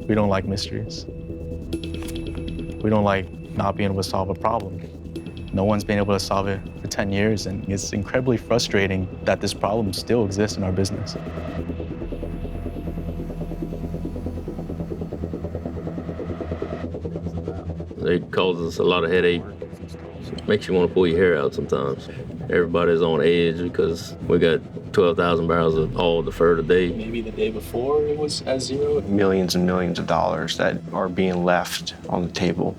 We don't like mysteries. We don't like not being able to solve a problem. No one's been able to solve it for 10 years, and it's incredibly frustrating that this problem still exists in our business. It causes us a lot of headache. It makes you want to pull your hair out sometimes. Everybody's on edge because we got 12,000 barrels of oil deferred a day. Maybe the day before it was at zero. Millions and millions of dollars that are being left on the table.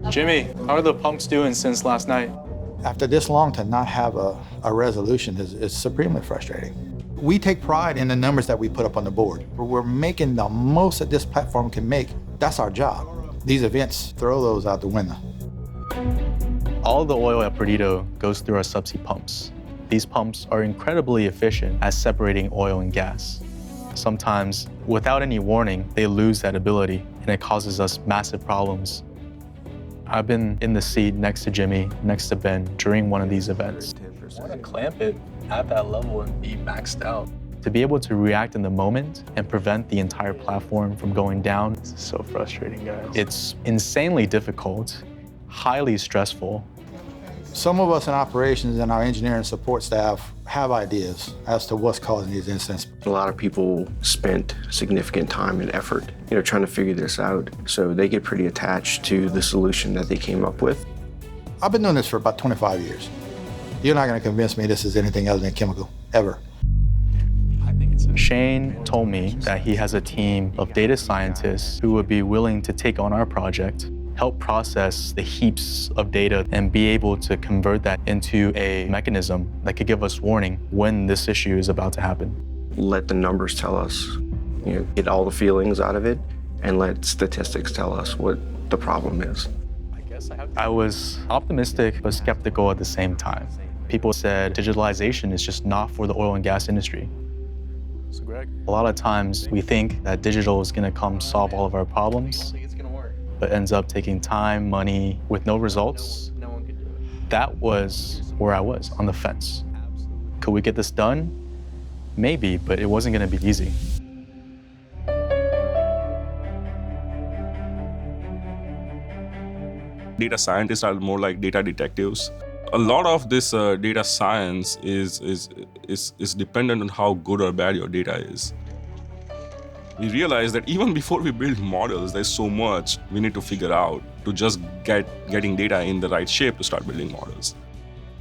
Jimmy, how are the pumps doing since last night? After this long, to not have a resolution is supremely frustrating. We take pride in the numbers that we put up on the board. We're making the most that this platform can make. That's our job. These events throw those out the window. All of the oil at Perdido goes through our subsea pumps. These pumps are incredibly efficient at separating oil and gas. Sometimes, without any warning, they lose that ability, and it causes us massive problems. I've been in the seat next to Jimmy, next to Ben, during one of these events. I want to clamp it at that level and be maxed out. To be able to react in the moment and prevent the entire platform from going down, this is so frustrating, guys. It's insanely difficult, highly stressful. Some of us in operations and our engineering support staff have ideas as to what's causing these incidents. A lot of people spent significant time and effort, trying to figure this out. So they get pretty attached to the solution that they came up with. I've been doing this for about 25 years. You're not going to convince me this is anything other than chemical, ever. Shane told me that he has a team of data scientists who would be willing to take on our project, help process the heaps of data, and be able to convert that into a mechanism that could give us warning when this issue is about to happen. Let the numbers tell us, get all the feelings out of it, and let statistics tell us what the problem is. I was optimistic but skeptical at the same time. People said digitalization is just not for the oil and gas industry. So Greg, a lot of times we think that digital is going to come solve all of our problems, but ends up taking time, money, with no results. That was where I was, on the fence. Could we get this done? Maybe, but it wasn't going to be easy. Data scientists are more like data detectives. A lot of this data science is dependent on how good or bad your data is. We realize that even before we build models, there's so much we need to figure out to just getting data in the right shape to start building models.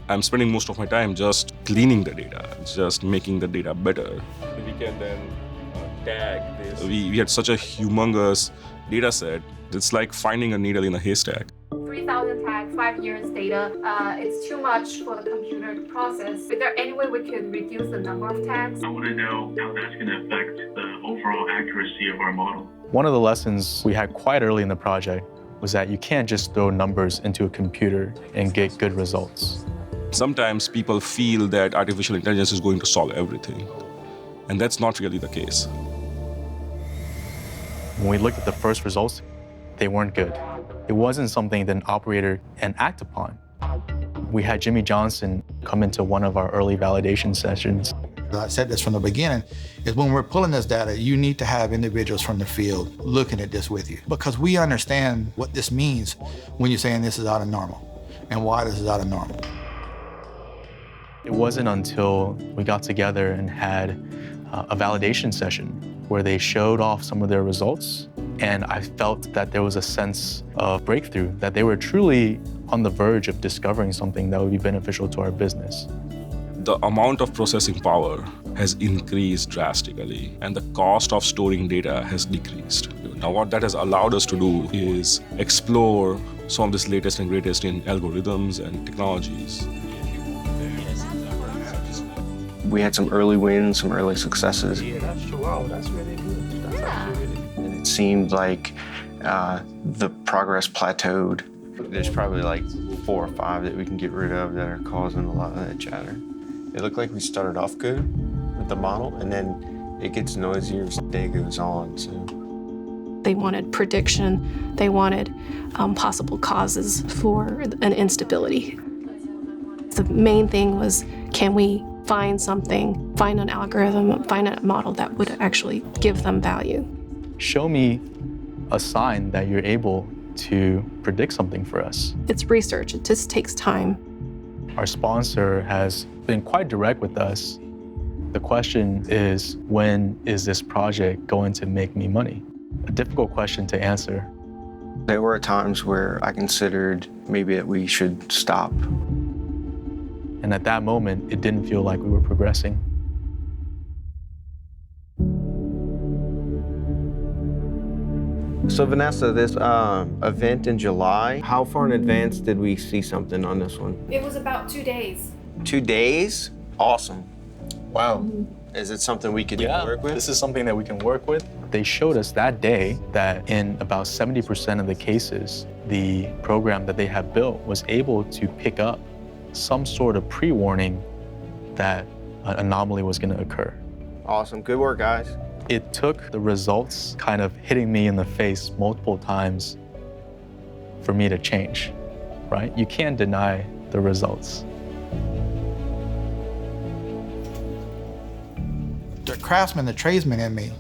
I'm spending most of my time just cleaning the data, just making the data better. We can then tag this. We had such a humongous data set. It's like finding a needle in a haystack. 3,000 tags, 5 years data. It's too much for the computer to process. Is there any way we could reduce the number of tags? I want to know how that's going to affect the overall accuracy of our model. One of the lessons we had quite early in the project was that you can't just throw numbers into a computer and get good results. Sometimes people feel that artificial intelligence is going to solve everything, and that's not really the case. When we looked at the first results, they weren't good. It wasn't something that an operator can act upon. We had Jimmy Johnson come into one of our early validation sessions. I said this from the beginning, is when we're pulling this data, you need to have individuals from the field looking at this with you, because we understand what this means when you're saying this is out of normal and why this is out of normal. It wasn't until we got together and had a validation session where they showed off some of their results, and I felt that there was a sense of breakthrough, that they were truly on the verge of discovering something that would be beneficial to our business. The amount of processing power has increased drastically, and the cost of storing data has decreased. Now, what that has allowed us to do is explore some of this latest and greatest in algorithms and technologies. We had some early wins, some early successes. Yeah, that's true. Wow, that's really good. That's actually really good. And it seemed like the progress plateaued. There's probably like 4 or 5 that we can get rid of that are causing a lot of that chatter. It looked like we started off good with the model, and then it gets noisier as the day goes on. So they wanted prediction. They wanted possible causes for an instability. The main thing was, can we find something, find an algorithm, find a model that would actually give them value. Show me a sign that you're able to predict something for us. It's research, it just takes time. Our sponsor has been quite direct with us. The question is, when is this project going to make me money? A difficult question to answer. There were times where I considered maybe that we should stop. And at that moment, it didn't feel like we were progressing. So Vanessa, this event in July, how far in advance did we see something on this one? It was about 2 days. 2 days? Awesome. Wow. Is it something we could work with? This is something that we can work with. They showed us that day that in about 70% of the cases, the program that they have built was able to pick up some sort of pre-warning that an anomaly was going to occur. Awesome. Good work, guys. It took the results kind of hitting me in the face multiple times for me to change, right? You can't deny the results. The craftsman, the tradesman in me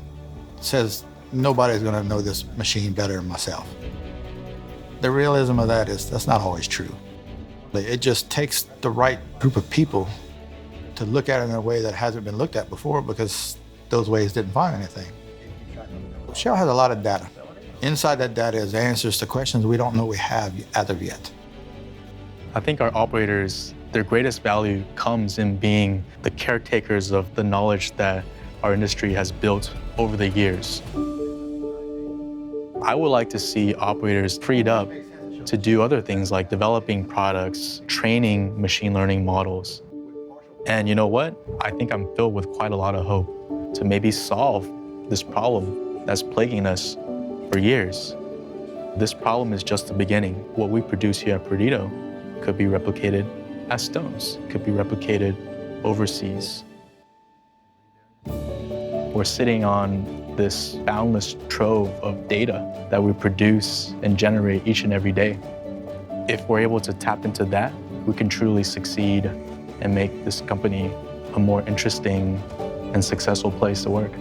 says, nobody's gonna know this machine better than myself. The realism of that is, that's not always true. It just takes the right group of people to look at it in a way that hasn't been looked at before, because those ways didn't find anything. Shell has a lot of data. Inside that data is answers to questions we don't know we have as of yet. I think our operators, their greatest value comes in being the caretakers of the knowledge that our industry has built over the years. I would like to see operators freed up to do other things like developing products, training machine learning models. And you know what? I think I'm filled with quite a lot of hope to maybe solve this problem that's plaguing us for years. This problem is just the beginning. What we produce here at Perdido could be replicated as stones, could be replicated overseas. We're sitting on this boundless trove of data that we produce and generate each and every day. If we're able to tap into that, we can truly succeed and make this company a more interesting and successful place to work.